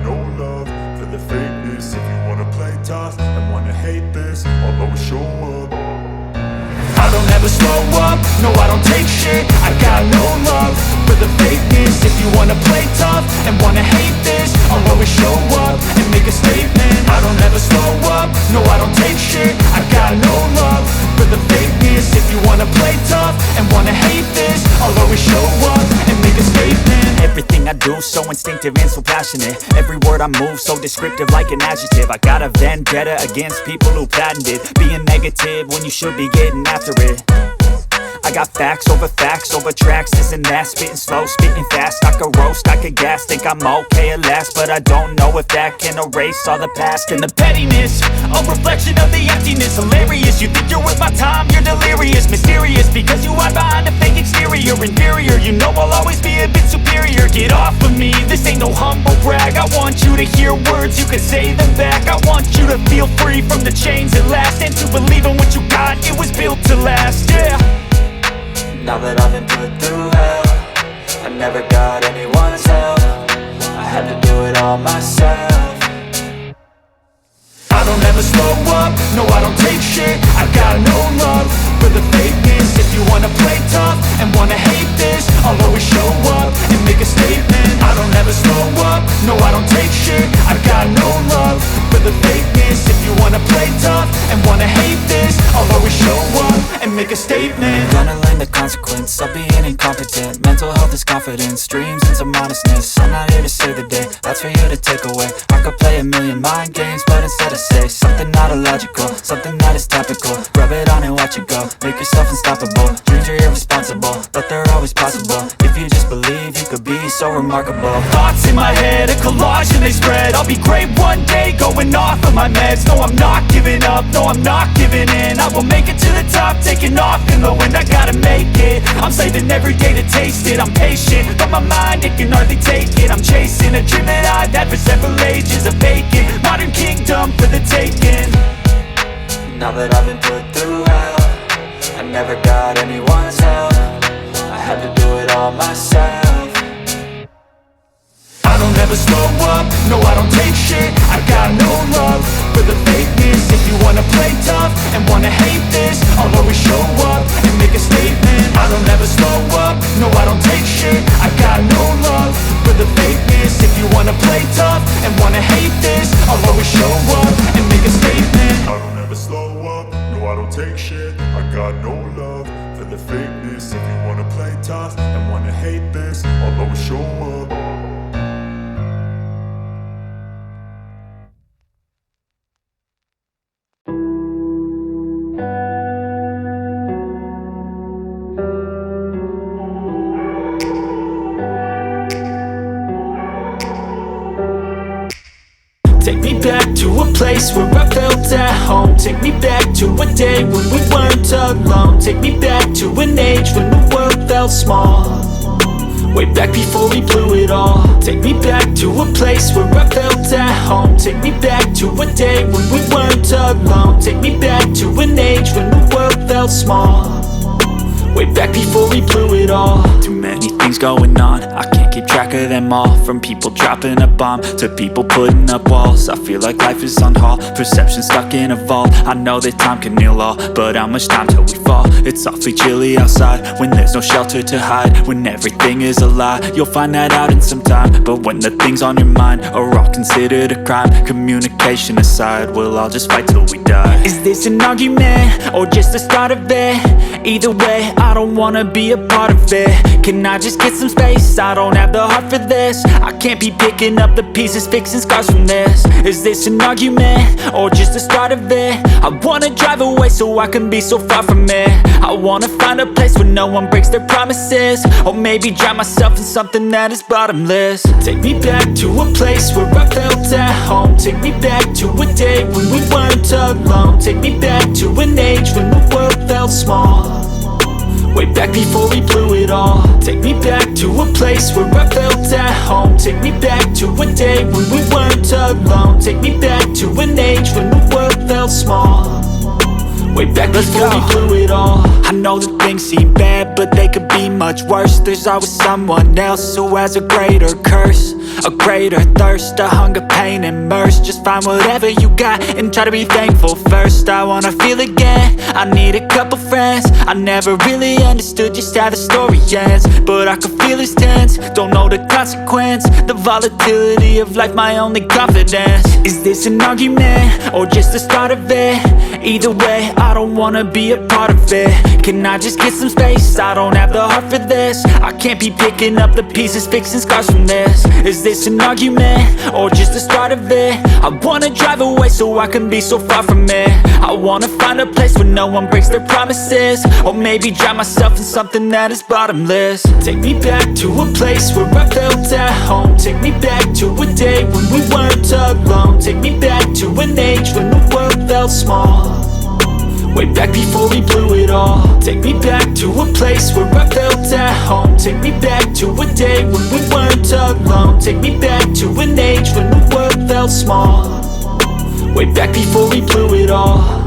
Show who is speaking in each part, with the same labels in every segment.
Speaker 1: no love for the fakeness. If you wanna play tough and wanna hate this, I'll always show up.
Speaker 2: I don't ever slow up, no I don't take shit. I got no love for the fakeness. If you wanna play tough and wanna hate this, I'll always show up and make a statement. I don't ever slow up, no I don't take shit. I got no love for the fakeness. If you wanna play tough and wanna hate this, I'll always show up and make a statement.
Speaker 3: Everything I do so instinctive and so passionate. Every word I move so descriptive like an adjective. I got a vendetta against people who patented being negative when you should be getting after it. I got facts over tracks, this and that. Spitting slow, spitting fast. I could roast, I could gas. Think I'm okay at last, but I don't know if that can erase all the past. And the pettiness, a reflection of the emptiness. Hilarious, you think you're worth my time, you're delirious. Mysterious, because you hide behind a fake exterior. Inferior, you know I'll always be a bit superior. Get off of me, this ain't no humble brag. I want you to hear words, you can say them back. I want you to feel free from the chains at last, and to believe in what you got, it was built to last, yeah.
Speaker 4: Now that I've been put through hell, I never got anyone's help. I had to do it all myself.
Speaker 2: I don't ever slow up, no I don't take shit. I got no love for the fakeness. If you wanna play tough and wanna hate this, I'll always show up and make a statement. I don't ever slow up, no I don't take shit. I got no love for the fakeness. If you wanna play tough and wanna hate this, I'll always show up and make a statement.
Speaker 3: Gonna learn the consequence of being incompetent. Mental health is confidence, dreams and some modestness. I'm not here to save the day, that's for you to take away. I could play a million mind games, but instead I say something not illogical, something that is topical. Rub it on and watch it go, make yourself unstoppable. Dreams are irresponsible, but they're always possible. If you just believe, you could be so remarkable.
Speaker 2: Thoughts in my head, a collage and they spread. I'll be great one day, going off of my meds. No, I'm not giving up, no, I'm not giving in. I will make it to the top, taking off in the wind. I gotta make it, I'm saving every day to taste it. I'm patient, but my mind, it can hardly take it. I'm chasing a dream that I've had for several ages. A vacant, modern kingdom for the taking.
Speaker 4: Now that I've been put through hell, I never got anyone's help. I had to do it all myself.
Speaker 2: I don't ever slow up, no I don't take shit. I got no love for the fakeness. If you wanna play tough and wanna hate this, I'll always show up and make a statement. I don't ever slow up, no I don't take shit. I got no love for the fakeness. If you wanna play tough and wanna hate this, I'll always show up and make a statement.
Speaker 1: I don't ever slow up, no I don't take shit. I got no love for the fakeness. If you wanna play tough and wanna hate this, I'll always show up.
Speaker 2: Take me back to a place where I felt at home. Take me back to a day when we weren't alone. Take me back to an age when the world felt small. Way back before we blew it all. Take me back to a place where I felt at home. Take me back to a day when we weren't alone. Take me back to an age when the world felt small. Way back before we blew it all.
Speaker 3: Too many things going on, I can't keep track of them all. From people dropping a bomb to people putting up walls. I feel like life is on hold, perception stuck in a vault. I know that time can heal all, but how much time till we fall? It's awfully chilly outside, when there's no shelter to hide. When everything is a lie, you'll find that out in some time. But when the things on your mind are all considered a crime, communication aside, we'll all just fight till we die.
Speaker 2: Is this an argument, or just the start of it? Either way, I don't wanna be a part of it. Can I just get some space? I don't have the heart for this. I can't be picking up the pieces, fixing scars from this. Is this an argument, or just the start of it? I wanna drive away so I can be so far from it. I wanna find a place where no one breaks their promises. Or maybe drown myself in something that is bottomless. Take me back to a place where I felt at home. Take me back to a day when we weren't alone. Take me back to an age when the world felt small. Way back before we blew it all. Take me back to a place where I felt at home. Take me back to a day when we weren't alone. Take me back to an age when the world felt small. Way back before we blew it all. I know that things seem bad, but they could be much worse. There's always someone else who has a greater curse, a greater thirst, a hunger, pain, and mercy. Just find whatever you got and try to be thankful first. I wanna feel again, I need a couple friends. I never really understood just how the story ends, but I can feel it's tense, don't know the consequence. The volatility of life, my only confidence. Is this an argument, or just the start of it? Either way, I don't wanna be a part of it. Can I just get some space? I don't have the heart for this. I can't be picking up the pieces, fixing scars from this. Is this an argument, or just the start of it? I wanna drive away so I can be so far from it. I wanna find a place where no one breaks their promises, or maybe drown myself in something that is bottomless. Take me back to a place where I felt at home. Take me back to a day when we weren't alone. Take me back to an age when the world felt small, way back before we blew it all. Take me back to a place where I felt at home. Take me back to a day when we weren't alone. Take me back to an age when the world felt small, way back before we blew it all.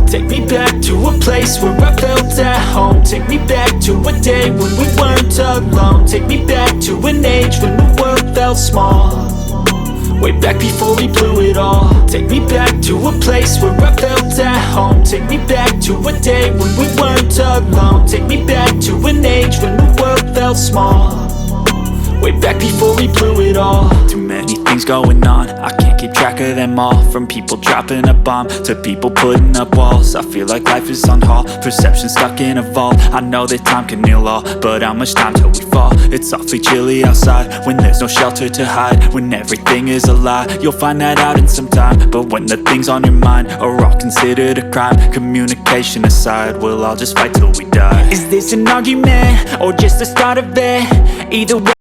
Speaker 2: Take me back to a place where I felt at home. Take me back to a day when we weren't alone. Take me back to an age when the world felt small, way back before we blew it all. Take me back to a place where I felt at home. Take me back to a day when we weren't alone. Take me back to an age when the world felt small, way back before we blew it all. Too many things going on, I can't keep track of them all. From people dropping a bomb to people putting up walls. I feel like life is on hold, perception stuck in a vault. I know that time can heal all, but how much time till we fall? It's awfully chilly outside when there's no shelter to hide. When everything is a lie, you'll find that out in some time. But when the things on your mind are all considered a crime, communication aside, we'll all just fight till we die. Is this an argument or just the start of it? Either way